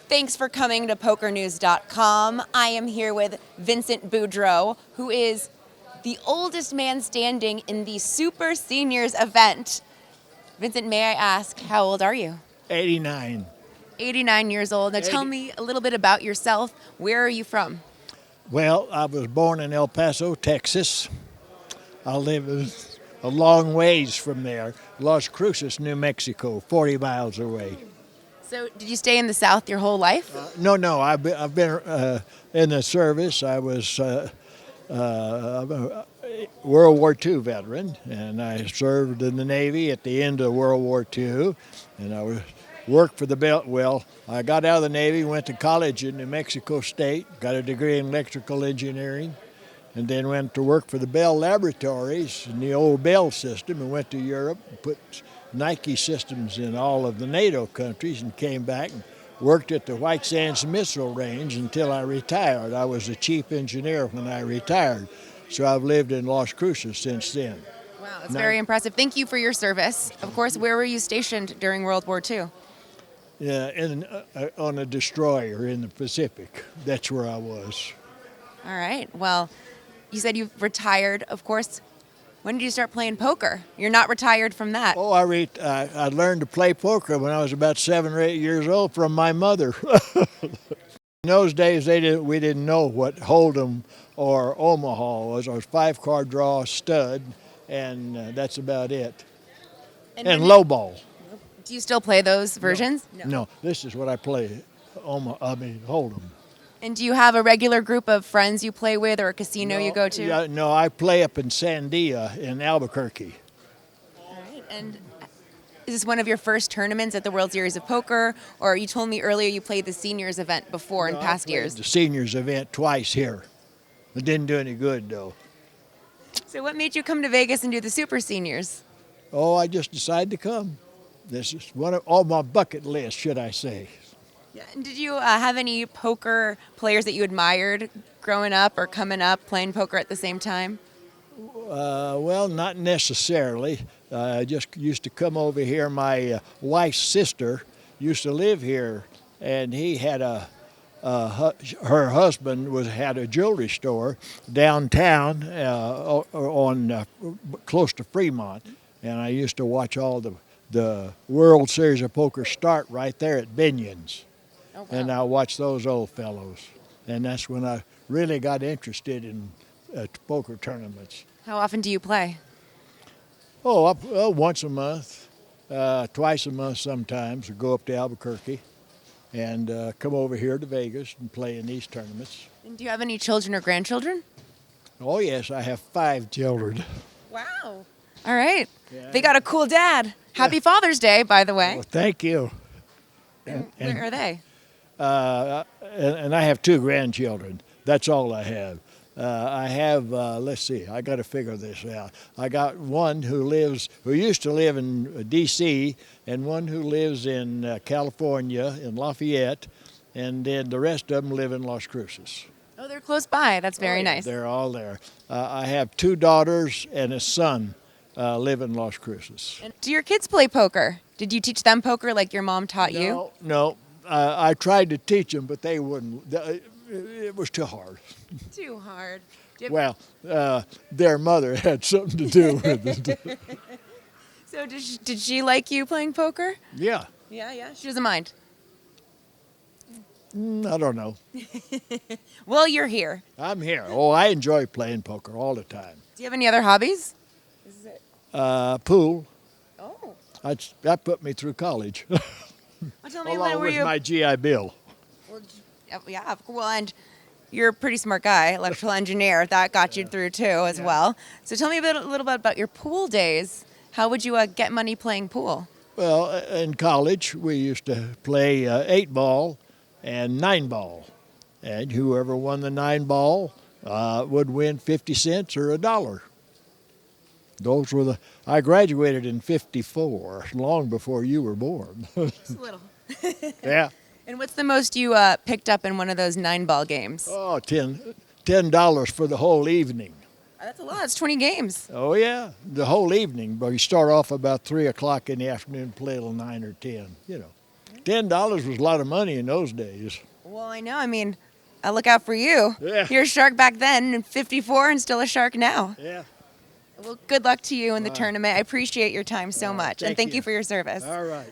Thanks for coming to PokerNews.com. I am here with Vincent Boudreau, who is the oldest man standing in the Super Seniors event. Vincent, may I ask, how old are you? 89. 89 years old. Now tell me a little bit about yourself. Where are you from? Well, I was born in El Paso, Texas. I live a long ways from there. Las Cruces, New Mexico, 40 miles away. So did you stay in the South your whole life? No, I've been in the service. I was a World War II veteran, and I served in the Navy at the end of World War II, and I worked for the Belt. Well, I got out of the Navy, went to college in New Mexico State, got a degree in electrical engineering, and then went to work for the Bell Laboratories in the old Bell system, and went to Europe and put Nike systems in all of the NATO countries, and came back and worked at the White Sands Missile Range until I retired. I was the chief engineer when I retired, so I've lived in Las Cruces since then. Wow, that's very impressive. Thank you for your service. Of course, where were you stationed during World War II? On a destroyer in the Pacific. That's where I was. All right. Well, you said you've retired, of course. When did you start playing poker? You're not retired from that. Oh, I learned to play poker when I was about 7 or 8 years old from my mother. In those days, we didn't know what Hold'em or Omaha was. I was 5-card draw, stud, and that's about it. And low ball. Do you still play those versions? No, this is what I play. Hold'em. And do you have a regular group of friends you play with or a casino you go to? Yeah, no, I play up in Sandia in Albuquerque. All right. And is this one of your first tournaments at the World Series of Poker? Or you told me earlier you played the seniors event before in past years? The seniors event twice here. It didn't do any good, though. So what made you come to Vegas and do the Super Seniors? Oh, I just decided to come. This is one of all my bucket list, should I say. Yeah. And did you have any poker players that you admired growing up or coming up playing poker at the same time? Well, not necessarily. I just used to come over here. My wife's sister used to live here, and he had her husband had a jewelry store downtown close to Fremont, and I used to watch all the World Series of Poker start right there at Binion's. Oh, wow. And I watched those old fellows, and that's when I really got interested in poker tournaments. How often do you play? Once a month, twice a month sometimes. I go up to Albuquerque and come over here to Vegas and play in these tournaments. And do you have any children or grandchildren? Oh, yes, I have 5 children. Wow. All right. Yeah. They got a cool dad. Happy Father's Day, by the way. Well, thank you. And where are they? And I have 2 grandchildren. That's all I have. I have, let's see, I got to figure this out. I got one who used to live in D.C., and one who lives in California, in Lafayette, and then the rest of them live in Las Cruces. Oh, they're close by. That's very nice. They're all there. I have 2 daughters and a son live in Las Cruces. And do your kids play poker? Did you teach them poker like your mom taught you? No. I tried to teach them, but they wouldn't. It was too hard. Too hard. Well, their mother had something to do with it. So did she like you playing poker? Yeah. Yeah. She doesn't mind. I don't know. Well, you're here. I'm here. Oh, I enjoy playing poker all the time. Do you have any other hobbies? Pool. Oh. That put me through college. Well, tell me, along with my GI Bill. Well, yeah, well, and you're a pretty smart guy, electrical engineer. That got you through too, as well. So tell me a little bit about your pool days. How would you get money playing pool? Well, in college, we used to play 8-ball and 9-ball. And whoever won the 9-ball would win 50 cents or $1. Those were I graduated in '54, long before you were born. Just a little. Yeah. And what's the most you picked up in one of those 9-ball games? Oh, $10 for the whole evening. That's a lot. It's 20 games. Oh, yeah, the whole evening. But you start off about 3 o'clock in the afternoon, play till 9 or 10, $10 was a lot of money in those days. Well, I know. I mean, I look out for you. Yeah. You're a shark back then, and 54, and still a shark now. Yeah. Well, good luck to you in the All right. tournament. I appreciate your time so much, and thank thank you you. for your service. All right.